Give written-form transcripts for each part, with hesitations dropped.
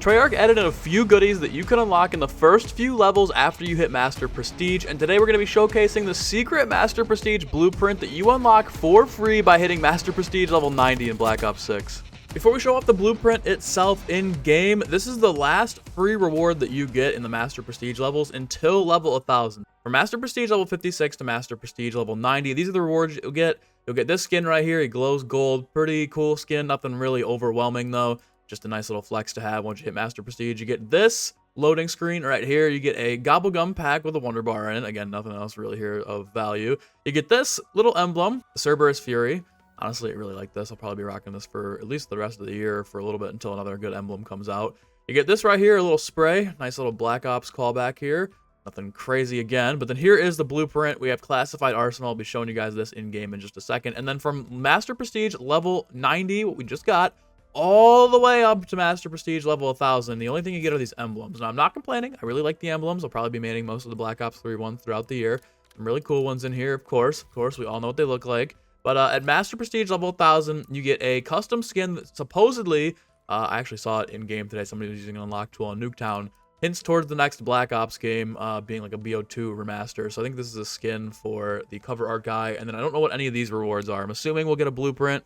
Treyarch added in a few goodies that you can unlock in the first few levels after you hit Master Prestige, and today we're going to be showcasing the secret Master Prestige blueprint that you unlock for free by hitting Master Prestige level 90 in Black Ops 6. Before we show off the blueprint itself in-game, this is the last free reward that you get in the Master Prestige levels until level 1000. From Master Prestige level 56 to Master Prestige level 90, these are the rewards you'll get. You'll get this skin right here, it glows gold, pretty cool skin, nothing really overwhelming though. Just a nice little flex to have once you hit Master Prestige. You get this loading screen right here. You get a Gobblegum pack with a Wonder Bar in it. Again, nothing else really here of value. You get this little emblem, the Cerberus Fury. Honestly, I really like this. I'll probably be rocking this for at least the rest of the year for a little bit until another good emblem comes out. You get this right here, a little spray. Nice little Black Ops callback here. Nothing crazy again. But then here is the blueprint. We have classified arsenal. I'll be showing you guys this in-game in just a second. And then from Master Prestige level 90, what we just got, all the way up to Master Prestige level 1000. The only thing you get are these emblems. Now, I'm not complaining. I really like the emblems. I'll probably be maining most of the Black Ops 3 ones throughout the year. Some really cool ones in here, of course. Of course, we all know what they look like. But at Master Prestige level 1000, you get a custom skin that supposedly, I actually saw it in-game today. Somebody was using an unlock tool on Nuketown. Hints towards the next Black Ops game being like a BO2 remaster. So I think this is a skin for the cover art guy. And then I don't know what any of these rewards are. I'm assuming we'll get a blueprint.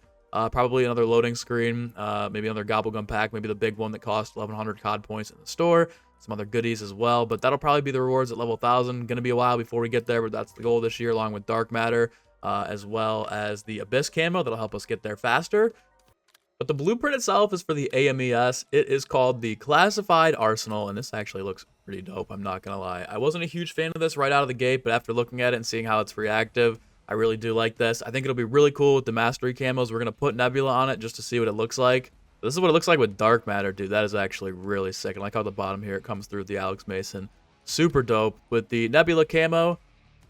Probably another loading screen, maybe another Gobblegum pack, maybe the big one that costs 1100 COD points in the store, some other goodies as well, but that'll probably be the rewards at level 1000. Gonna be a while before we get there, but that's the goal this year, along with Dark Matter, as well as the Abyss camo that'll help us get there faster. But the blueprint itself is for the AMES. It is called the Classified Arsenal, and this actually looks pretty dope, I'm not gonna lie. I wasn't a huge fan of this right out of the gate, but after looking at it and seeing how it's reactive, I really do like this. I think it'll be really cool with the Mastery camos. We're going to put Nebula on it just to see what it looks like. This is what it looks like with Dark Matter, dude. That is actually really sick. I like how at the bottom here it comes through with the Alex Mason. Super dope. With the Nebula camo,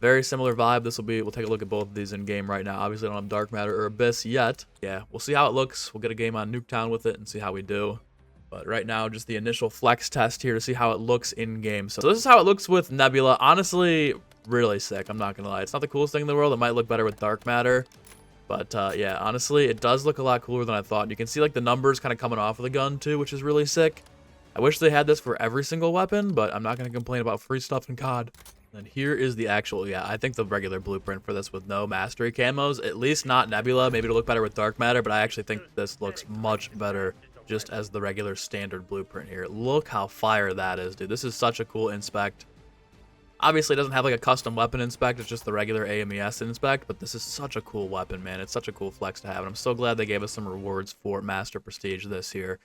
very similar vibe. This will be, we'll take a look at both of these in game right now. Obviously, I don't have Dark Matter or Abyss yet. Yeah, we'll see how it looks. We'll get a game on Nuketown with it and see how we do. But right now, just the initial flex test here to see how it looks in game. So this is how it looks with Nebula. Honestly, really sick, I'm not gonna lie. It's not the coolest thing in the world. It might look better with Dark Matter, but yeah, honestly, it does look a lot cooler than I thought. You can see like the numbers kind of coming off of the gun too, which is really sick. I wish they had this for every single weapon, but I'm not gonna complain about free stuff in COD. And here is the actual, yeah, I think the regular blueprint for this with no Mastery camos, at least not Nebula. Maybe it'll look better with Dark Matter, but I actually think this looks much better just as the regular standard blueprint here. Look how fire that is, dude. This is such a cool inspect. Obviously, it doesn't have like a custom weapon inspect. It's just the regular AMES inspect, but this is such a cool weapon, man. It's such a cool flex to have, and I'm so glad they gave us some rewards for Master Prestige this year.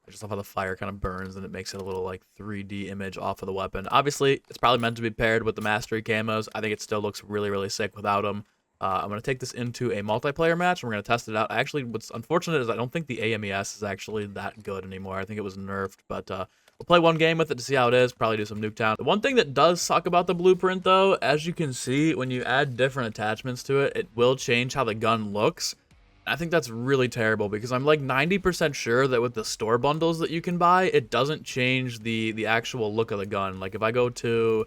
I just love how the fire kind of burns, and it makes it a little like 3D image off of the weapon. Obviously, it's probably meant to be paired with the Mastery camos. I think it still looks really, really sick without them. I'm going to take this into a multiplayer match, and we're going to test it out. Actually, what's unfortunate is I don't think the AMES is actually that good anymore. I think it was nerfed, but we'll play one game with it to see how it is, probably do some Nuketown. The one thing that does suck about the blueprint, though, as you can see, when you add different attachments to it, it will change how the gun looks. I think that's really terrible because I'm like 90% sure that with the store bundles that you can buy, it doesn't change the actual look of the gun. Like if I go to,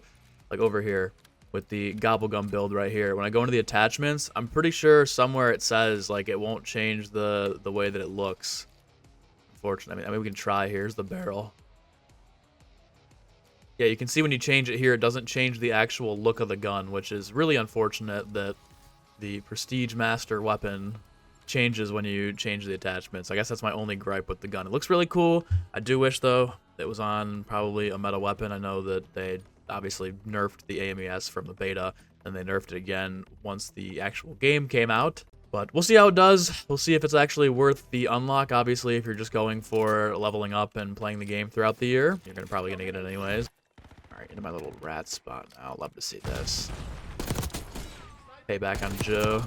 like over here, with the Gobblegum build right here, when I go into the attachments, I'm pretty sure somewhere it says like it won't change the way that it looks. Unfortunately, I mean we can try. Here's the barrel. Yeah, you can see when you change it here, it doesn't change the actual look of the gun, which is really unfortunate that the Prestige Master weapon changes when you change the attachments. I guess that's my only gripe with the gun. It looks really cool. I do wish though it was on probably a meta weapon. I know that they obviously nerfed the AMES from the beta, and they nerfed it again once the actual game came out. But we'll see how it does. We'll see if it's actually worth the unlock. Obviously, if you're just going for leveling up and playing the game throughout the year, you're probably gonna get it anyways. All right, into my little rat spot now. Love to see this. Payback on Joe.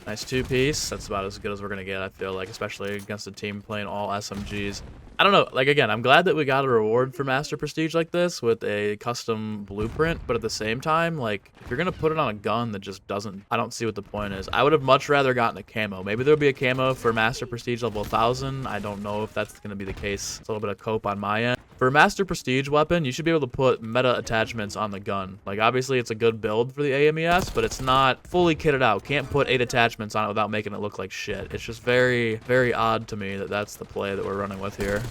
Nice two-piece. That's about as good as we're gonna get, I feel like, especially against a team playing all SMGs. I don't know, like again, I'm glad that we got a reward for Master Prestige like this with a custom blueprint, but at the same time, like, if you're gonna put it on a gun that just doesn't, I don't see what the point is. I would have much rather gotten a camo. Maybe there'll be a camo for Master Prestige level 1000. I don't know if that's gonna be the case. It's a little bit of cope on my end. For a Master Prestige weapon, you should be able to put meta attachments on the gun. Like, obviously, it's a good build for the AMES, but it's not fully kitted out. Can't put 8 attachments on it without making it look like shit. It's just very, very odd to me that that's the play that we're running with here.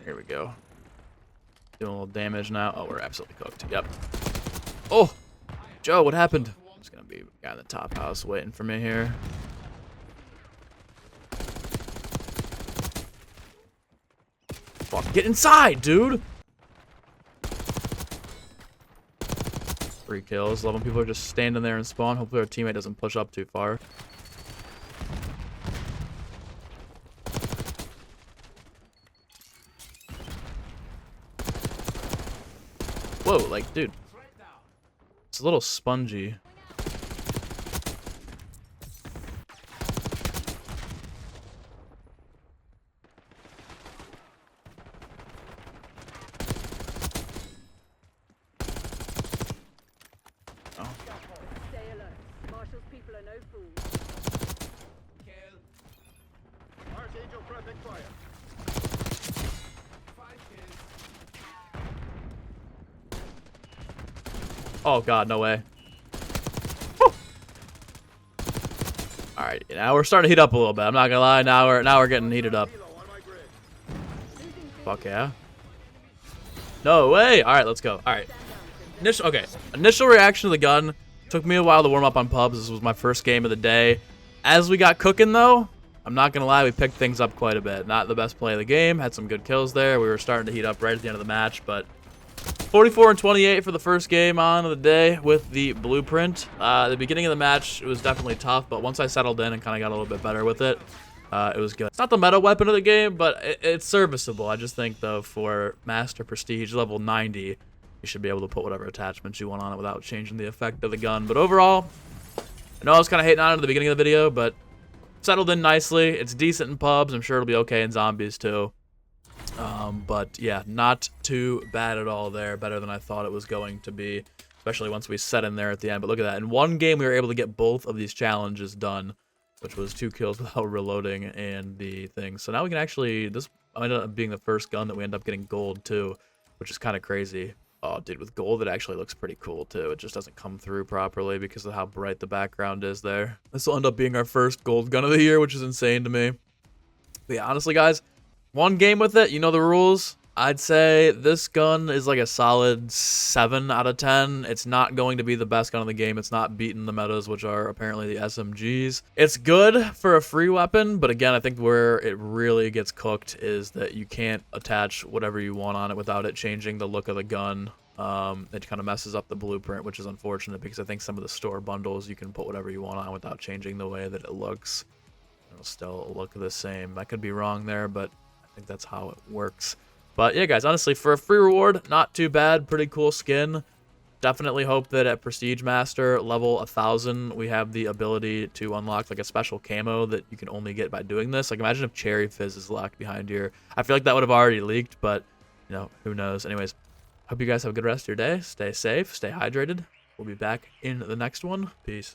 Here we go. Doing a little damage now. Oh, we're absolutely cooked. Yep. Oh! Joe, what happened? There's gonna be a guy in the top house waiting for me here. Fuck, get inside, dude! 3 kills. Love when people are just standing there and spawn. Hopefully our teammate doesn't push up too far. Whoa, like, dude. It's a little spongy. Oh. Stay alert. Marshall's people are no fools. Kill. Archangel prepping fire. 5 kills. Oh god, no way. Alright, now we're starting to heat up a little bit. I'm not gonna lie, now we're getting heated up. Kilo on my grid. Fuck yeah. No way! Alright, let's go. Alright. Initial reaction to the gun. Took me a while to warm up on pubs. This was my first game of the day. As we got cooking though, I'm not gonna lie, we picked things up quite a bit. Not the best play of the game, had some good kills there. We were starting to heat up right at the end of the match, but 44 and 28 for the first game on of the day with the blueprint. The beginning of the match, it was definitely tough, but once I settled in and kind of got a little bit better with it, it was good. It's not the meta weapon of the game, but it's serviceable. I just think, though, for Master Prestige level 90, you should be able to put whatever attachments you want on it without changing the effect of the gun. But overall, I know I was kind of hating on it at the beginning of the video, but settled in nicely. It's decent in pubs. I'm sure it'll be okay in zombies, too. But yeah, not too bad at all there. Better than I thought it was going to be, especially once we set in there at the end. But look at that. In one game, we were able to get both of these challenges done, which was 2 kills without reloading and the thing. So now we can actually, this ended up being the first gun that we end up getting gold too, which is kind of crazy. Oh, dude, with gold, it actually looks pretty cool too. It just doesn't come through properly because of how bright the background is there. This will end up being our first gold gun of the year, which is insane to me. But yeah, honestly, guys, one game with it, you know the rules. I'd say this gun is like a solid 7 out of 10. It's not going to be the best gun in the game. It's not beating the metas, which are apparently the SMGs. It's good for a free weapon, but again, I think where it really gets cooked is that you can't attach whatever you want on it without it changing the look of the gun. It kind of messes up the blueprint, which is unfortunate because I think some of the store bundles, you can put whatever you want on without changing the way that it looks. It'll still look the same. I could be wrong there, but I think that's how it works. But yeah, guys, honestly, for a free reward, not too bad. Pretty cool skin. Definitely hope that at Prestige Master level 1000, we have the ability to unlock like a special camo that you can only get by doing this. Like, imagine if Cherry Fizz is locked behind here. I feel like that would have already leaked, but, you know, who knows. Anyways, hope you guys have a good rest of your day. Stay safe, stay hydrated. We'll be back in the next one. Peace.